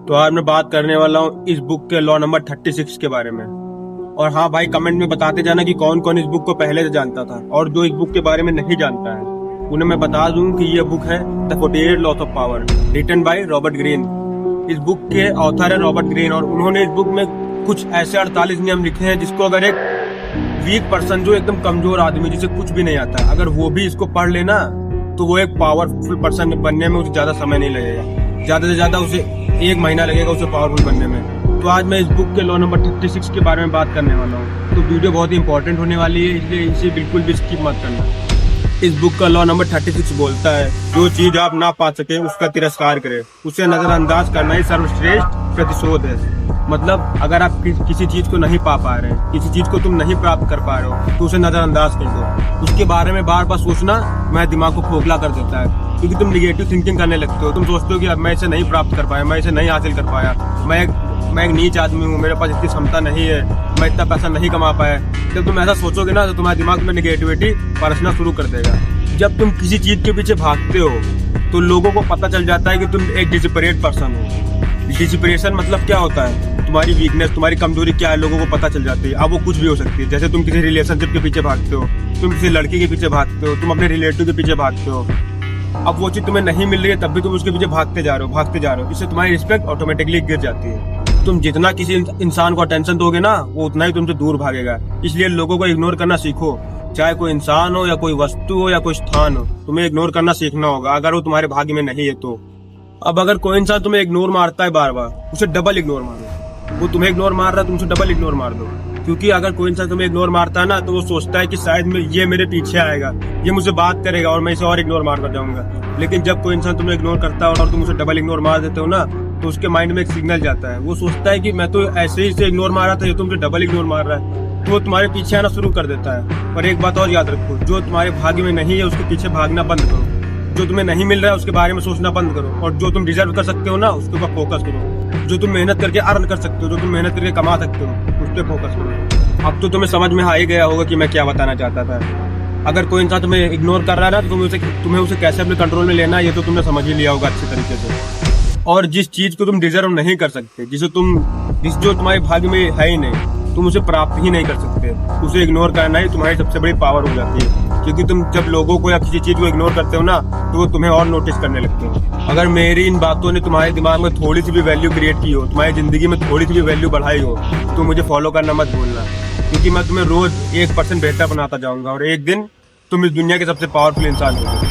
तो आज मैं बात करने वाला हूँ इस बुक के लॉ नंबर 36 के बारे में। और हाँ भाई, कमेंट में बताते जाना कि कौन कौन इस बुक को पहले से जानता था और जो इस बुक के बारे में नहीं जानता है उन्हें मैं बता दूं कि ये बुक है the 48 laws of power, written by Robert Greene. इस बुक के ऑथर है रॉबर्ट ग्रीन और उन्होंने इस बुक में कुछ ऐसे 48 नियम लिखे हैं जिसको अगर एक वीक पर्सन, जो एकदम कमजोर आदमी जिसे कुछ भी नहीं आता, अगर वो भी इसको पढ़ लेना तो वो एक पावरफुल पर्सन बनने में उसे ज्यादा समय नहीं लगेगा, ज्यादा से ज्यादा उसे 1 महीना लगेगा उसे पावरफुल बनने में। तो आज मैं इस बुक के लॉ नंबर 36 के बारे में बात करने वाला हूँ। तो वीडियो बहुत ही इंपॉर्टेंट होने वाली है, इसलिए इसे बिल्कुल भी स्किप मत करना। इस बुक का लॉ नंबर 36 बोलता है, जो चीज आप ना पा सके उसका तिरस्कार करें, उसे नजरअंदाज करना ही सर्वश्रेष्ठ प्रतिशोध है। मतलब अगर आप किसी चीज को नहीं पा रहे, किसी चीज को तुम नहीं प्राप्त कर पा रहे हो तो उसे नजरअंदाज कर दो। उसके बारे में बार बार सोचना मैं दिमाग को खोखला कर देता है, क्योंकि तुम निगेटिव थिंकिंग करने लगते हो। तुम सोचते हो कि अब मैं इसे नहीं प्राप्त कर पाया, मैं इसे नहीं हासिल कर पाया, मैं एक नीच आदमी हूँ, मेरे पास इतनी क्षमता नहीं है, मैं इतना पैसा नहीं कमा पाया। जब तुम ऐसा सोचोगे ना तो तुम्हारे दिमाग में निगेटिविटी बरसना शुरू कर देगा। जब तुम किसी चीज के पीछे भागते हो तो लोगों को पता चल जाता है कि तुम एक डिस्परेट पर्सन हो। डिस्परेशन मतलब क्या होता है? तुम्हारी वीकनेस, तुम्हारी कमजोरी क्या है, लोगों को पता चल जाती है। अब वो कुछ भी हो सकती है, जैसे तुम किसी रिलेशनशिप के पीछे भागते हो, तुम किसी लड़की के पीछे भागते हो, तुम अपने रिलेटिव के पीछे भागते हो। अब वो चीज तुम्हें नहीं मिल रही है तब भी तुम उसके पीछे भागते जा रहे हो। इससे तुम्हारी रिस्पेक्ट ऑटोमेटिकली गिर जाती है। तुम जितना किसी इंसान को अटेंशन दोगे ना, वो उतना ही तुमसे दूर भागेगा। इसलिए लोगों को इग्नोर करना सीखो, चाहे कोई इंसान हो या कोई वस्तु हो या कोई स्थान हो, तुम्हें इग्नोर करना सीखना होगा अगर वो तुम्हारे भाग्य में नहीं है तो। अब अगर कोई इंसान तुम्हें इग्नोर मारता है बार बार, उसे डबल इग्नोर मारो। वो तुम्हें इग्नोर मार रहा है, तुम उसे डबल इग्नोर मार दो। क्योंकि अगर कोई इंसान तुम्हें इग्नोर मारता है ना तो वो सोचता है कि शायद ये मेरे पीछे आएगा, ये मुझसे बात करेगा और मैं इसे और इग्नोर मार कर जाऊंगा। लेकिन जब कोई इंसान तुम्हें इग्नोर करता है और तुम उसे डबल इग्नोर मार देते हो ना, तो उसके माइंड में एक सिग्नल जाता है। वो सोचता है कि मैं तो ऐसे ही इसे इग्नोर मार रहा था, ये तुमसे डबल इग्नोर मार रहा है, तो वो तुम्हारे पीछे आना शुरू कर देता है। और एक बात और याद रखो, जो तुम्हारे भाग्य में नहीं है उसके पीछे भागना बंद करो। जो तुम्हें नहीं मिल रहा है उसके बारे में सोचना बंद करो, और जो तुम डिजर्व कर सकते हो ना उसके ऊपर फोकस करो। जो तुम मेहनत करके अर्न कर सकते हो, जो तुम मेहनत करके कमा सकते हो, उस पर फोकस करो। अब तो तुम्हें समझ में आ ही गया होगा कि मैं क्या बताना चाहता था। अगर कोई इंसान तुम्हें इग्नोर कर रहा है ना तो तुम्हें उसे कैसे अपने कंट्रोल में लेना है ये तो तुमने समझ ही लिया होगा अच्छे तरीके से। और जिस चीज को तुम डिजर्व नहीं कर सकते, जो तुम्हारे भाग्य में है ही नहीं, तुम उसे प्राप्त ही नहीं कर सकते, उसे इग्नोर करना ही तुम्हारी सबसे बड़ी पावर हो जाती है। क्योंकि तुम जब लोगों को या किसी चीज को इग्नोर करते हो ना तो वो तुम्हें और नोटिस करने लगते हो। अगर मेरी इन बातों ने तुम्हारे दिमाग में थोड़ी सी भी वैल्यू क्रिएट की हो, तुम्हारी जिंदगी में थोड़ी सी भी वैल्यू बढ़ाई हो, तो मुझे फॉलो करना मत भूलना। क्योंकि मैं तुम्हें रोज 1% बेहतर बनाता जाऊंगा और एक दिन तुम इस दुनिया के सबसे पावरफुल इंसान हो।